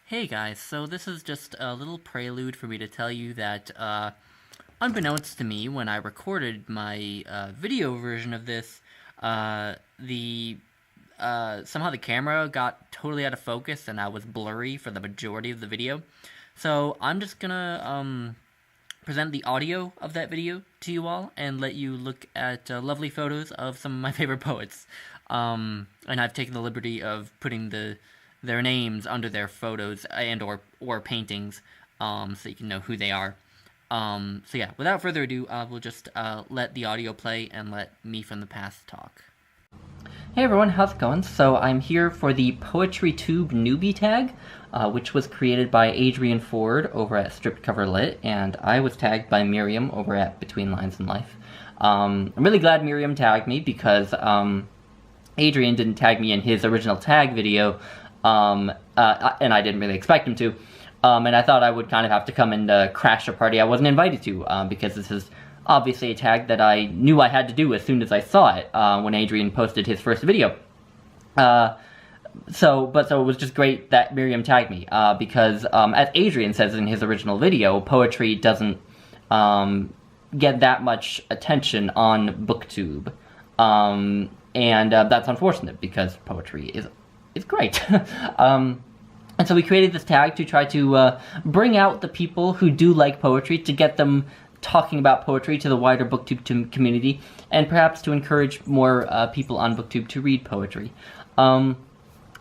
Hey guys, so this is just a little prelude for me to tell you that, unbeknownst to me, when I recorded my video version of this, somehow the camera got totally out of focus and I was blurry for the majority of the video. So I'm just gonna present the audio of that video to you all and let you look at lovely photos of some of my favorite poets. And I've taken the liberty of putting their names under their photos and or paintings, so you can know who they are. So yeah, without further ado, we'll just let the audio play and let me from the past talk. Hey everyone, how's it going? So I'm here for the PoetryTube Newbie Tag, which was created by Adrian Ford over at Stripped Cover Lit, and I was tagged by Merrill over at Between Lines in Life. I'm really glad Merrill tagged me because Adrian didn't tag me in his original tag video, and I didn't really expect him to, and I thought I would kind of have to come and crash a party I wasn't invited to, because this is obviously a tag that I knew I had to do as soon as I saw it, when Adrian posted his first video. So it was just great that Merrill tagged me, because, as Adrian says in his original video, poetry doesn't, get that much attention on BookTube, and that's unfortunate, because poetry is great. And so we created this tag to try to bring out the people who do like poetry, to get them talking about poetry to the wider BookTube community, and perhaps to encourage more people on BookTube to read poetry. So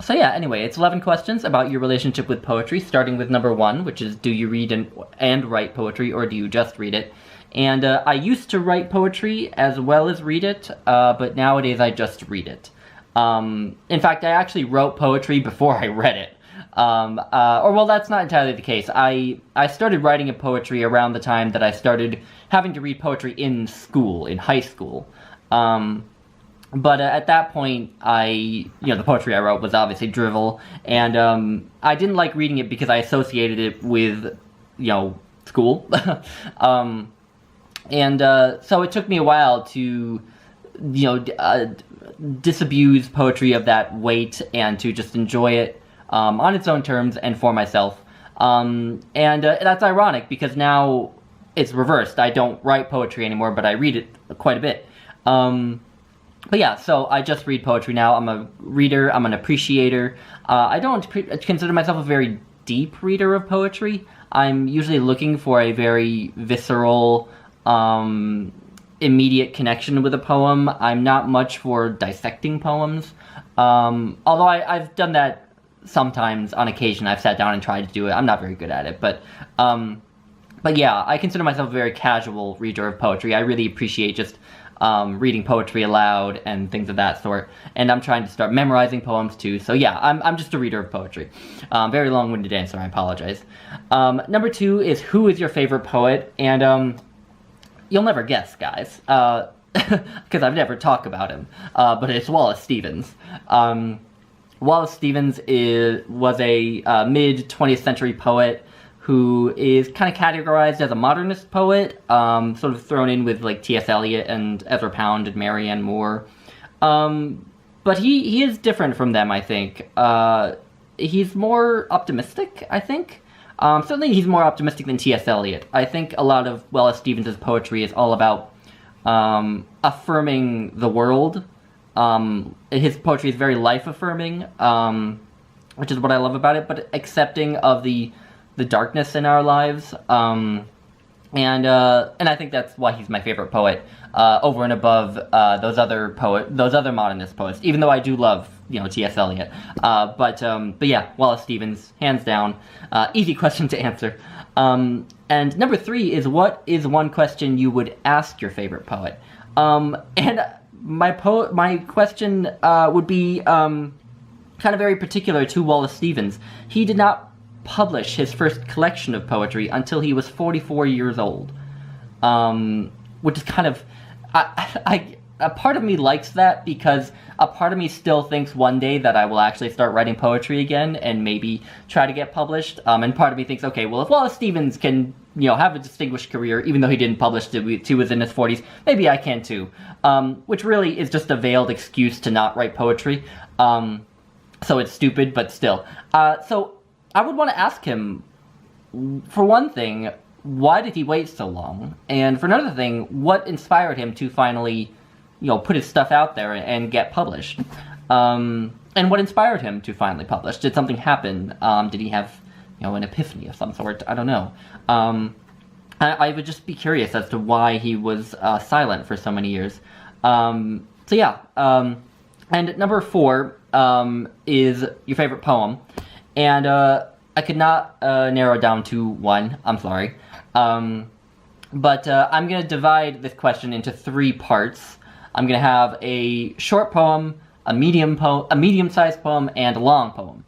yeah, anyway, it's 11 questions about your relationship with poetry, starting with number 1, which is, do you read and write poetry, or do you just read it? And I used to write poetry as well as read it, but nowadays I just read it. In fact, I actually wrote poetry before I read it. Well, that's not entirely the case. I started writing poetry around the time that I started having to read poetry in school, in high school. But at that point, the poetry I wrote was obviously drivel, and I didn't like reading it because I associated it with, school. So it took me a while to, disabuse poetry of that weight and to just enjoy it on its own terms and for myself. And that's ironic, because now it's reversed. I don't write poetry anymore, but I read it quite a bit. But yeah, so I just read poetry now. I'm a reader, I'm an appreciator. I don't consider myself a very deep reader of poetry. I'm usually looking for a very visceral, immediate connection with a poem. I'm not much for dissecting poems, although I've done that sometimes. On occasion I've sat down and tried to do it. I'm not very good at it, but yeah, I consider myself a very casual reader of poetry. I really appreciate just reading poetry aloud and things of that sort, and I'm trying to start memorizing poems too, so yeah, I'm just a reader of poetry. Very long-winded answer, I apologize. Number 2 is, who is your favorite poet? And you'll never guess, guys, because I've never talked about him, but it's Wallace Stevens. Wallace Stevens was a mid-20th century poet who is kind of categorized as a modernist poet, sort of thrown in with like T.S. Eliot and Ezra Pound and Marianne Moore. But he is different from them, I think. He's more optimistic, I think. Certainly he's more optimistic than T.S. Eliot. I think a lot of Wallace Stevens' poetry is all about affirming the world. His poetry is very life-affirming, which is what I love about it, but accepting of the darkness in our lives. And I think that's why he's my favorite poet, over and above those other modernist poets, even though I do love, T.S. Eliot. But yeah, Wallace Stevens, hands down. Easy question to answer. And number 3 is, what is one question you would ask your favorite poet? And my question would be kind of very particular to Wallace Stevens. He did not publish his first collection of poetry until he was 44 years old, which is kind of, a part of me likes that, because a part of me still thinks one day that I will actually start writing poetry again and maybe try to get published, and part of me thinks, okay, well, if Wallace Stevens can, have a distinguished career, even though he didn't publish till he was in his 40s, maybe I can too, which really is just a veiled excuse to not write poetry, so it's stupid, but still. So I would want to ask him, for one thing, why did he wait so long? And for another thing, what inspired him to finally, put his stuff out there and get published? And what inspired him to finally publish? Did something happen? Did he have, an epiphany of some sort? I don't know. I would just be curious as to why he was silent for so many years. And number 4 is your favorite poem. And I could not narrow it down to one. I'm sorry. But I'm going to divide this question into 3 parts. I'm going to have a short poem, a medium-sized poem, and a long poem.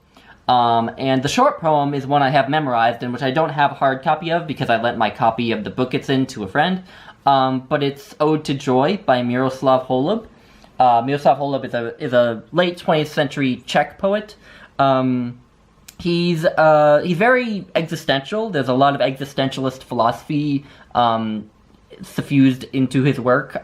And the short poem is one I have memorized and which I don't have a hard copy of because I lent my copy of the book it's in to a friend. But it's Ode to Joy by Miroslav Holub. Miroslav Holub is a late 20th century Czech poet. He's very existential. There's a lot of existentialist philosophy suffused into his work.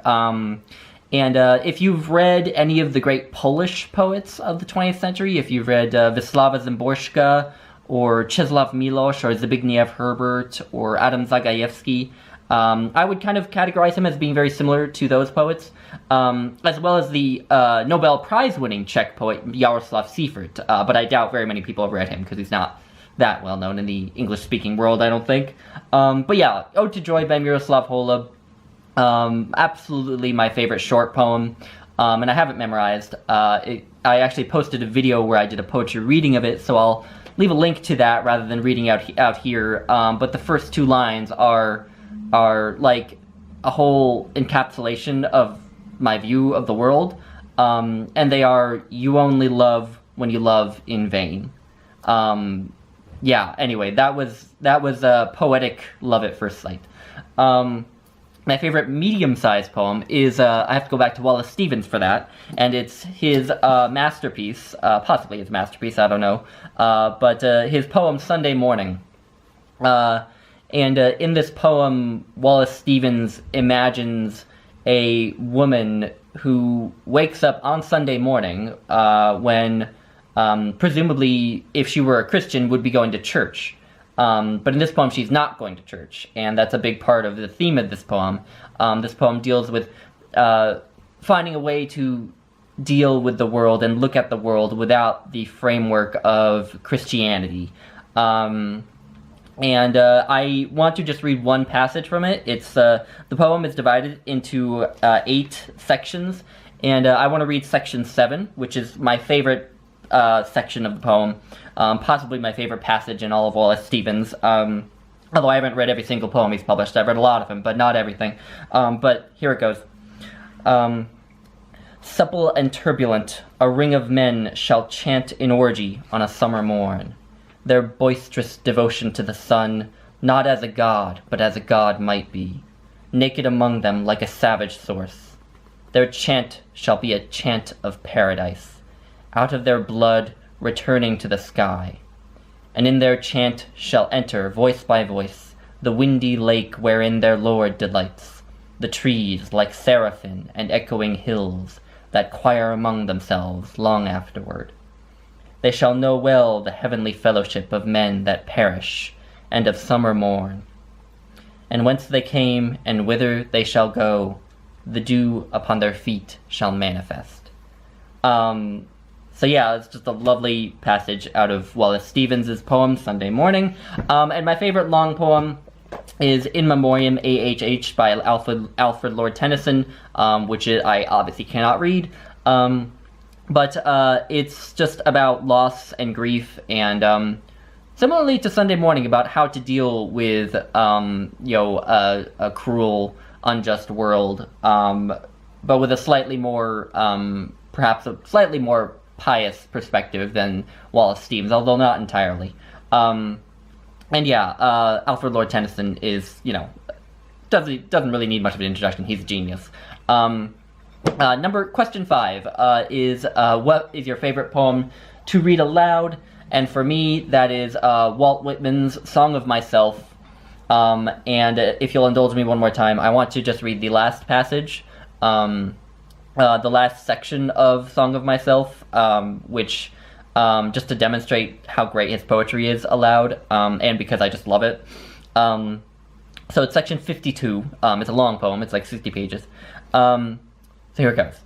And if you've read any of the great Polish poets of the 20th century, if you've read Wisława Szymborska, or Czesław Miłosz, or Zbigniew Herbert, or Adam Zagajewski, I would kind of categorize him as being very similar to those poets, as well as the Nobel Prize-winning Czech poet Jaroslav Seifert, but I doubt very many people have read him because he's not that well known in the English-speaking world, I don't think. But yeah, Ode to Joy by Miroslav Holub. Absolutely my favorite short poem, and I have it memorized. I actually posted a video where I did a poetry reading of it, so I'll leave a link to that rather than reading out here. But the first 2 lines are like a whole encapsulation of my view of the world, and they are, you only love when you love in vain. Yeah, anyway, that was a poetic love at first sight. My favorite medium-sized poem is, I have to go back to Wallace Stevens for that, and it's his masterpiece, possibly his masterpiece, I don't know, but his poem, Sunday Morning. And in this poem, Wallace Stevens imagines a woman who wakes up on Sunday morning when, presumably, if she were a Christian, would be going to church. But in this poem, she's not going to church, and that's a big part of the theme of this poem. This poem deals with finding a way to deal with the world and look at the world without the framework of Christianity. And I want to just read one passage from it. It's the poem is divided into 8 sections, and I want to read section 7, which is my favorite section of the poem. Possibly my favorite passage in all of Wallace Stevens, although I haven't read every single poem he's published. I've read a lot of them, but not everything. But here it goes. Supple and turbulent, a ring of men shall chant in orgy on a summer morn, their boisterous devotion to the sun, not as a god, but as a god might be, naked among them like a savage source. Their chant shall be a chant of paradise, out of their blood returning to the sky, and in their chant shall enter, voice by voice, the windy lake wherein their Lord delights, the trees like seraphim and echoing hills that choir among themselves long afterward. They shall know well the heavenly fellowship of men that perish, and of summer morn, and whence they came and whither they shall go, the dew upon their feet shall manifest. So yeah, it's just a lovely passage out of Wallace Stevens' poem, Sunday Morning. And my favorite long poem is In Memoriam, A.H.H. by Alfred Lord Tennyson, which I obviously cannot read. But it's just about loss and grief, and similarly to Sunday Morning, about how to deal with a cruel, unjust world, but with a slightly more, perhaps a slightly more pious perspective than Wallace Stevens, although not entirely. And yeah, Alfred Lord Tennyson is, doesn't really need much of an introduction. He's a genius. Question 5 is what is your favorite poem to read aloud? And for me, that is Walt Whitman's Song of Myself. And if you'll indulge me one more time, I want to just read the last passage, the last section of Song of Myself, which just to demonstrate how great his poetry is aloud, and because I just love it. So it's section 52. It's a long poem. It's like 60 pages. So here it goes.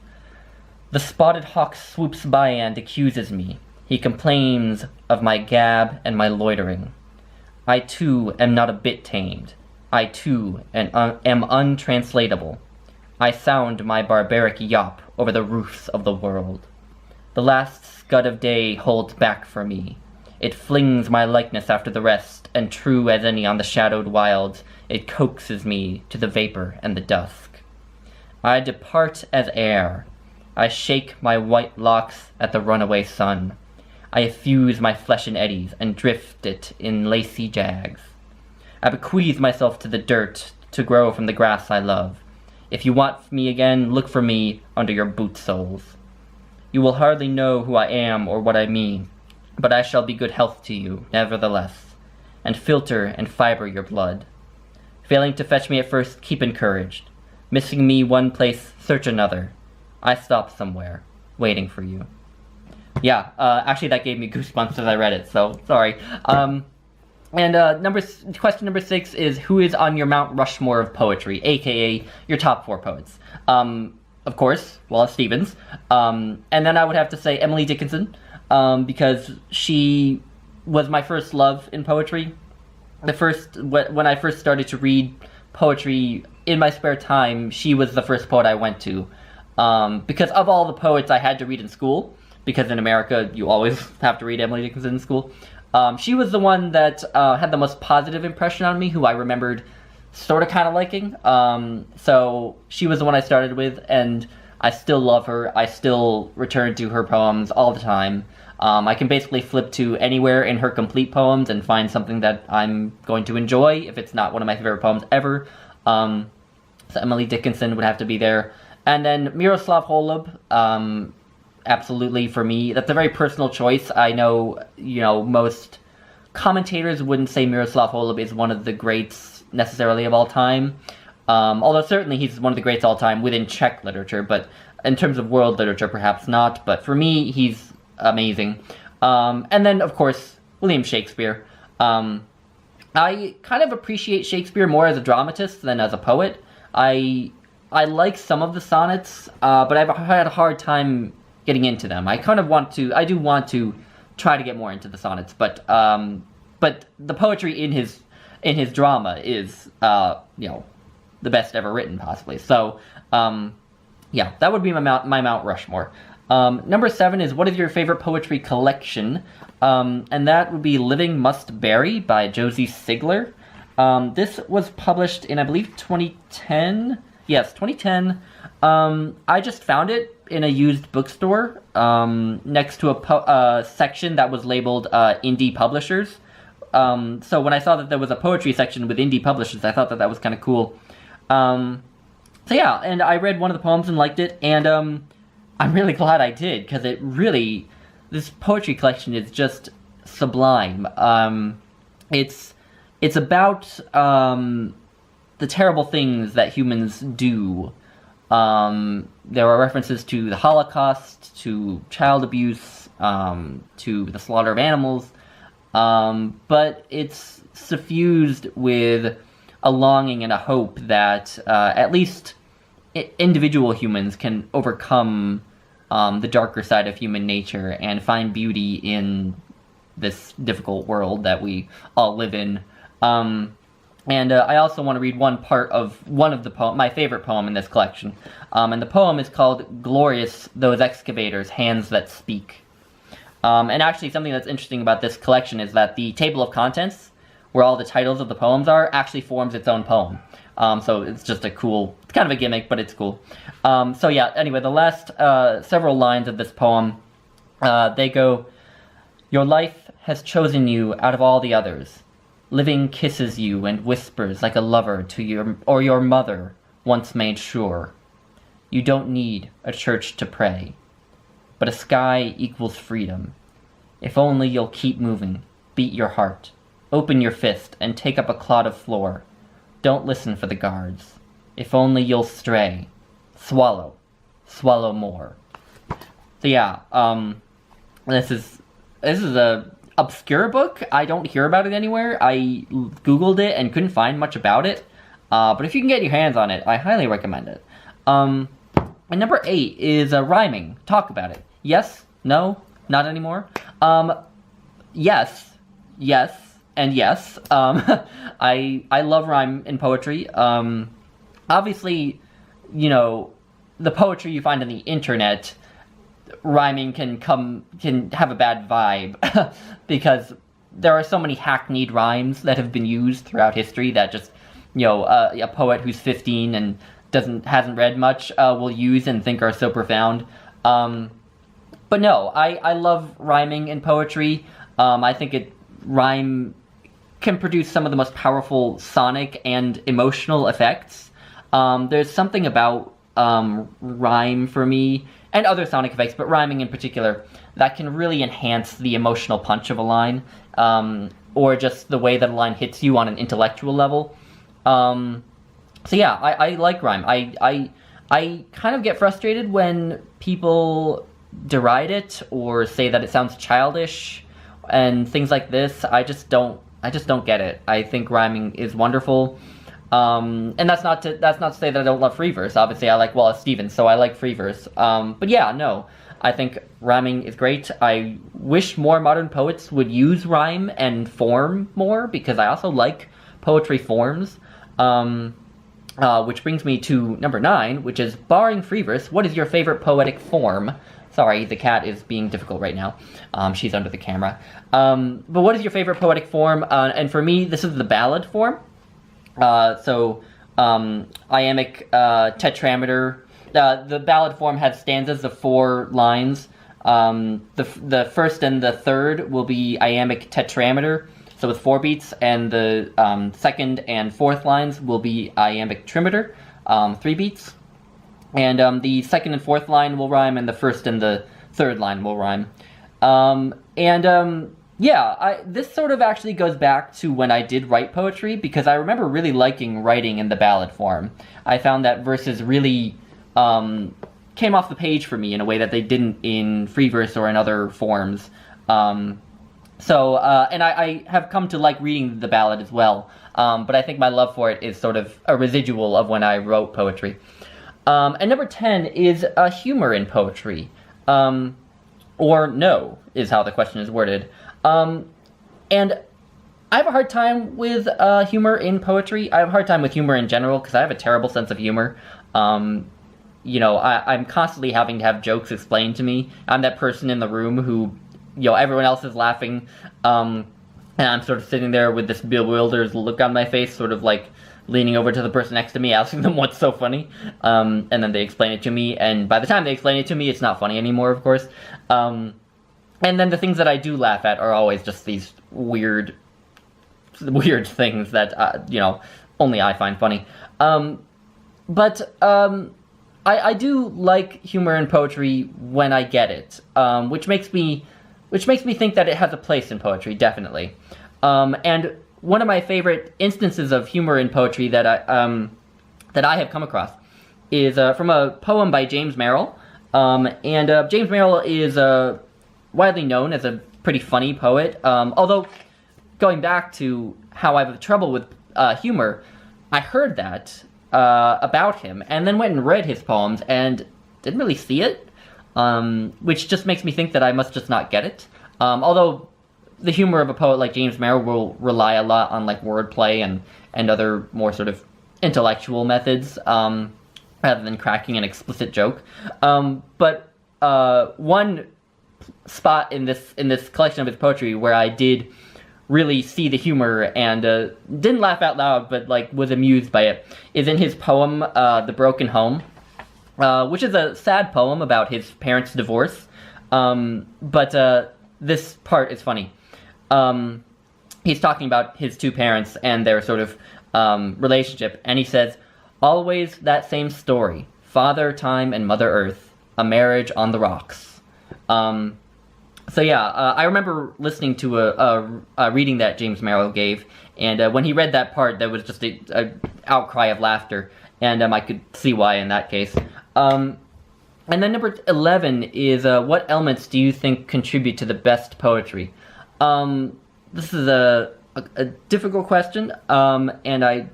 The spotted hawk swoops by and accuses me. He complains of my gab and my loitering. I too am not a bit tamed. I too am untranslatable. I sound my barbaric yawp over the roofs of the world. The last scud of day holds back for me. It flings my likeness after the rest, and true as any on the shadowed wilds, it coaxes me to the vapor and the dusk. I depart as air. I shake my white locks at the runaway sun. I effuse my flesh in eddies and drift it in lacy jags. I bequeath myself to the dirt to grow from the grass I love. If you want me again, look for me under your boot soles. You will hardly know who I am or what I mean, but I shall be good health to you, nevertheless, and filter and fibre your blood. Failing to fetch me at first, keep encouraged. Missing me one place, search another. I stop somewhere, waiting for you. Yeah, actually that gave me goosebumps as I read it, so sorry. Question number 6 is, who is on your Mount Rushmore of poetry, aka your top 4 poets? Of course, Wallace Stevens. And then I would have to say Emily Dickinson, because she was my first love in poetry. When I first started to read poetry in my spare time, she was the first poet I went to. Because of all the poets I had to read in school, because in America you always have to read Emily Dickinson in school, she was the one that had the most positive impression on me, who I remembered sort of kind of liking. So she was the one I started with, and I still love her. I still return to her poems all the time. I can basically flip to anywhere in her complete poems and find something that I'm going to enjoy, if it's not one of my favorite poems ever. So Emily Dickinson would have to be there. And then Miroslav Holub, absolutely for me. That's a very personal choice. I know, most commentators wouldn't say Miroslav Holub is one of the greats necessarily of all time. Although certainly he's one of the greats all time within Czech literature, but in terms of world literature, perhaps not. But for me, he's amazing. And then, of course, William Shakespeare. I kind of appreciate Shakespeare more as a dramatist than as a poet. I like some of the sonnets, but I've had a hard time getting into them. I do want to try to get more into the sonnets, but the poetry in his drama is, the best ever written, possibly. So, that would be my Mount Rushmore. Number 7 is, what is your favorite poetry collection? And that would be Living Must Bury by Josie Sigler. This was published in, I believe, 2010. Yes, 2010. I just found it in a used bookstore next to a section that was labeled indie publishers. So when I saw that there was a poetry section with indie publishers, I thought that was kind of cool. And I read one of the poems and liked it, and I'm really glad I did, because this poetry collection is just sublime. It's about the terrible things that humans do. There are references to the Holocaust, to child abuse, to the slaughter of animals, but it's suffused with a longing and a hope that at least individual humans can overcome the darker side of human nature and find beauty in this difficult world that we all live in. And I also want to read one part of my favorite poem in this collection. And the poem is called Glorious Those Excavators, Hands That Speak. And actually something that's interesting about this collection is that the table of contents, where all the titles of the poems are, actually forms its own poem. So it's just it's kind of a gimmick, but it's cool. Anyway, the last several lines of this poem, they go, "Your life has chosen you out of all the others. Living kisses you and whispers like a lover to your mother once made sure. You don't need a church to pray, but a sky equals freedom. If only you'll keep moving, beat your heart, open your fist and take up a clod of floor. Don't listen for the guards. If only you'll stray, swallow more." So this is this is a obscure book. I don't hear about it anywhere. I Googled it and couldn't find much about it. But if you can get your hands on it, I highly recommend it. And number 8 is rhyming. Talk about it. Yes? No? Not anymore? Yes. Yes. And yes. I love rhyme in poetry. Obviously, you know, the poetry you find on the internet, rhyming can have a bad vibe because there are so many hackneyed rhymes that have been used throughout history that just, you know, a poet who's 15 and hasn't read much will use and think are so profound. But no, I love rhyming in poetry. I think rhyme can produce some of the most powerful sonic and emotional effects. There's something about rhyme for me, and other sonic effects, but rhyming in particular, that can really enhance the emotional punch of a line, or just the way that a line hits you on an intellectual level. So yeah, I like rhyme. I kind of get frustrated when people deride it or say that it sounds childish and things like this. I just don't get it. I think rhyming is wonderful. And that's not to say that I don't love free verse. Obviously, I like Wallace Stevens, so I like free verse. But yeah, no, I think rhyming is great. I wish more modern poets would use rhyme and form more, because I also like poetry forms. Which brings me to number 9, which is barring free verse, what is your favorite poetic form? Sorry, the cat is being difficult right now. She's under the camera. But what is your favorite poetic form? And for me, this is the ballad form. Iambic tetrameter. The ballad form has stanzas of 4 lines. The first and the third will be iambic tetrameter, so with 4 beats, and the second and fourth lines will be iambic trimeter, 3 beats. And the second and fourth line will rhyme, and the first and the third line will rhyme. Yeah, this sort of actually goes back to when I did write poetry, because I remember really liking writing in the ballad form. I found that verses really came off the page for me in a way that they didn't in free verse or in other forms. And I have come to like reading the ballad as well, but I think my love for it is sort of a residual of when I wrote poetry. And number 10 is humor in poetry. Or no, is how the question is worded. And I have a hard time with humor in poetry. I have a hard time with humor in general, because I have a terrible sense of humor. You know, I'm constantly having to have jokes explained to me. I'm that person in the room who, you know, everyone else is laughing, and I'm sort of sitting there with this bewildered look on my face, sort of like leaning over to the person next to me, asking them what's so funny, and then they explain it to me, and by the time they explain it to me, it's not funny anymore, of course. And then the things that I do laugh at are always just these weird things that, you know, only I find funny. I do like humor in poetry when I get it, which makes me think that it has a place in poetry, definitely. And one of my favorite instances of humor in poetry that I have come across is from a poem by James Merrill. James Merrill is widely known as a pretty funny poet. Although, going back to how I have trouble with humor, I heard that about him, and then went and read his poems and didn't really see it, which just makes me think that I must just not get it. Although the humor of a poet like James Merrill will rely a lot on like wordplay and other more sort of intellectual methods, rather than cracking an explicit joke. But one spot in this collection of his poetry where I did really see the humor and didn't laugh out loud, but like was amused by it, is in his poem The Broken Home, which is a sad poem about his parents' divorce, but this part is funny. He's talking about his 2 parents and their sort of relationship, and he says, "Always that same story, Father Time and Mother Earth, a marriage on the rocks." So yeah, I remember listening to a reading that James Merrill gave, and when he read that part, there was just a outcry of laughter, and I could see why in that case. And then number 11 is, what elements do you think contribute to the best poetry? This is a difficult question, and I'm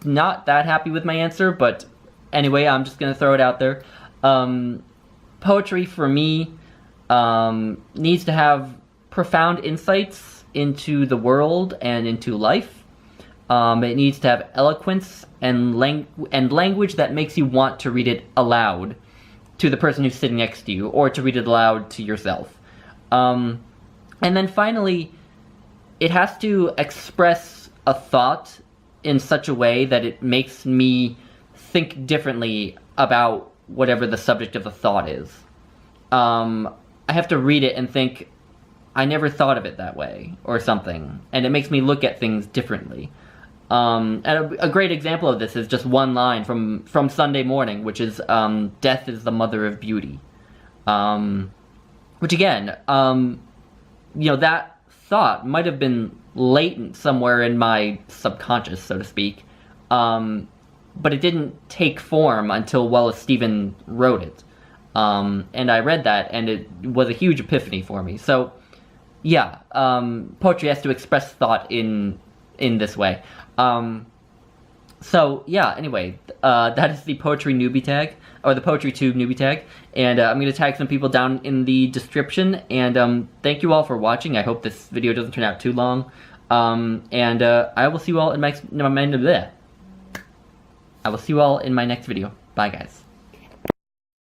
not that happy with my answer, but anyway, I'm just going to throw it out there. Poetry, for me, needs to have profound insights into the world and into life. It needs to have eloquence and language that makes you want to read it aloud to the person who's sitting next to you, or to read it aloud to yourself. And then finally, it has to express a thought in such a way that it makes me think differently about whatever the subject of the thought is. I have to read it and think, I never thought of it that way, or something, and it makes me look at things differently. And a great example of this is just one line from Sunday Morning, which is, death is the mother of beauty. Which again, that thought might have been latent somewhere in my subconscious, so to speak, but it didn't take form until Wallace Stevens wrote it. And I read that, and it was a huge epiphany for me. So, yeah, poetry has to express thought in this way. So, yeah, anyway, that is the Poetry Newbie Tag, or the PoetryTube Newbie Tag, and I'm going to tag some people down in the description, and thank you all for watching. I hope this video doesn't turn out too long, and I will see you all in my next video. Bye, guys.